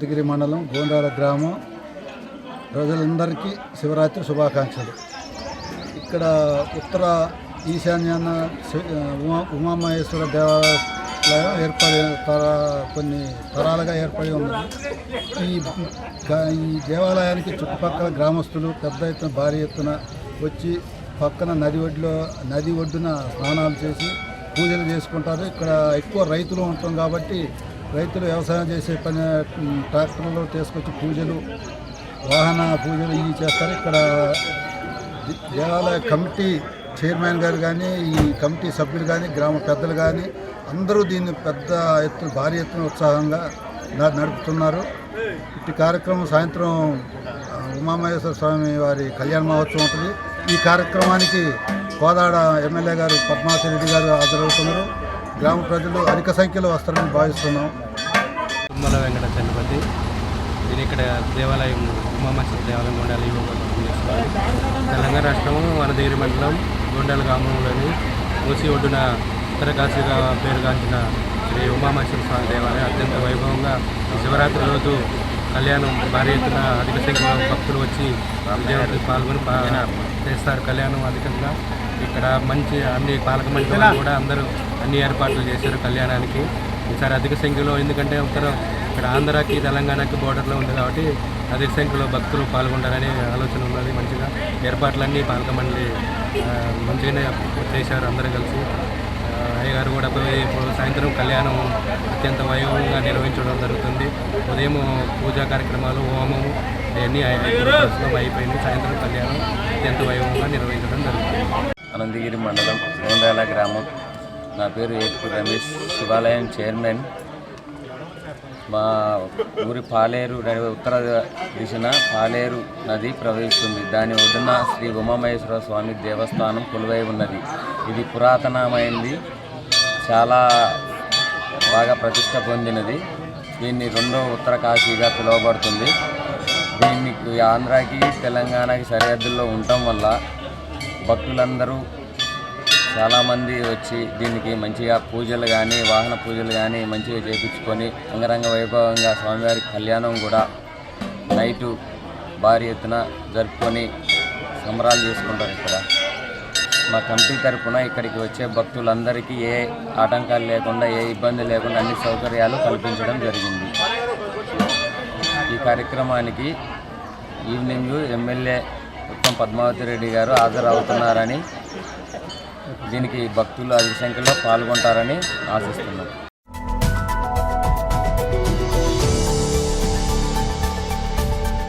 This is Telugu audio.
అనంతగిరి మండలం గోండాల గ్రామం ప్రజలందరికీ శివరాత్రి శుభాకాంక్షలు. ఇక్కడ ఉత్తర ఈశాన్యాన ఉమామహేశ్వర దేవాలయం కొన్ని తరాలుగా ఏర్పడి ఉన్నది. ఈ దేవాలయానికి చుట్టుపక్కల గ్రామస్తులు పెద్ద ఎత్తున భారీ ఎత్తున వచ్చి పక్కన నది ఒడ్డున స్నానాలు చేసి పూజలు చేసుకుంటారు. ఇక్కడ ఎక్కువ రైతులు ఉంటాం కాబట్టి రైతులు వ్యవసాయం చేసే పని ట్రాక్టర్లో తీసుకొచ్చి పూజలు, వాహన పూజలు ఇవి చేస్తారు. ఇక్కడ దేవాలయ కమిటీ చైర్మన్ గారు కానీ, ఈ కమిటీ సభ్యులు కానీ, గ్రామ పెద్దలు కానీ అందరూ దీన్ని పెద్ద ఎత్తున భారీ ఎత్తున ఉత్సాహంగా నడుపుతున్నారు. ఇట్టి కార్యక్రమం సాయంత్రం ఉమామహేశ్వర స్వామి వారి కళ్యాణ మహోత్సవం ఉంటుంది. ఈ కార్యక్రమానికి కోదాడ ఎమ్మెల్యే గారు పద్మావతి రెడ్డి గారు హాజరవుతున్నారు. గ్రామ ప్రజలు అధిక సంఖ్యలో వస్తారని భావిస్తున్నాం. తుమ్మల వెంకట చలపతి. నేను ఇక్కడ దేవాలయం ఉమామహేశ్వర దేవాలయం గొండాల తెలంగాణ రాష్ట్రం అనంతగిరి మండలం గొండాల గ్రామంలోని మూసి ఒడ్డున ఉత్తర కాశీగా పేరుగాంచిన శ్రీ ఉమామహేశ్వర స్వామి దేవాలయం అత్యంత వైభవంగా శివరాత్రి రోజు కళ్యాణం భారీ ఎత్తున అధిక సంఖ్యలో భక్తులు వచ్చి విజయవంతంగా పాల్గొని చేస్తారు. కళ్యాణం అధికంగా ఇక్కడ మంచి అన్ని పాలక మండలి కూడా అందరూ అన్ని ఏర్పాట్లు చేశారు కళ్యాణానికి. ఈసారి అధిక సంఖ్యలో, ఎందుకంటే ఇక్కడ ఆంధ్రాకి తెలంగాణకి బోర్డర్లో ఉంది కాబట్టి అధిక సంఖ్యలో భక్తులు పాల్గొంటారనే ఆలోచన ఉన్నది. మంచిగా ఏర్పాట్లన్నీ పాలక మండలి మంచిగానే చేశారు అందరూ కలిసి. అయ్యగారు కూడా ఇప్పుడు సాయంత్రం కళ్యాణం అత్యంత వైభవంగా నిర్వహించడం జరుగుతుంది. ఉదయం పూజా కార్యక్రమాలు, హోమము ఇవన్నీ అయిపోయింది. సాయంత్రం కళ్యాణం అత్యంత వైభవంగా నిర్వహించడం జరుగుతుంది. అనంతగిరి మండలం గోండాల గ్రామం. నా పేరు ఏపీ రమేష్, శివాలయం చైర్మన్. మా ఊరి పాలేరు ఉత్తర దిశన పాలేరు నది ప్రవహిస్తుంది. దాని ఒడ్డున శ్రీ ఉమామహేశ్వర స్వామి దేవస్థానం కొలువై ఉన్నది. ఇది పురాతనమైనది, చాలా బాగా ప్రతిష్ట పొందినది. దీన్ని రెండో ఉత్తర కాశీగా పిలువబడుతుంది. దీనికి ఆంధ్రాకి తెలంగాణకి సరిహద్దుల్లో ఉండటం వల్ల భక్తులందరూ చాలామంది వచ్చి దీనికి మంచిగా పూజలు కానీ, వాహన పూజలు కానీ మంచిగా చేయించుకొని అంగరంగ వైభవంగా స్వామివారి కళ్యాణం కూడా నైటు భారీ ఎత్తున జరుపుకొని సంబరాలు చేసుకుంటారు. ఇక్కడ మా కమిటీ తరఫున ఇక్కడికి వచ్చే భక్తులందరికీ ఏ ఆటంకాలు లేకుండా, ఏ ఇబ్బంది లేకుండా అన్ని సౌకర్యాలు కల్పించడం జరిగింది. ఈ కార్యక్రమానికి ఈవినింగ్ ఎమ్మెల్యే ఉత్తమ్ పద్మావతి రెడ్డి గారు హాజరవుతున్నారని, దీనికి భక్తులు అధిక సంఖ్యలో పాల్గొంటారని ఆశిస్తున్నాం.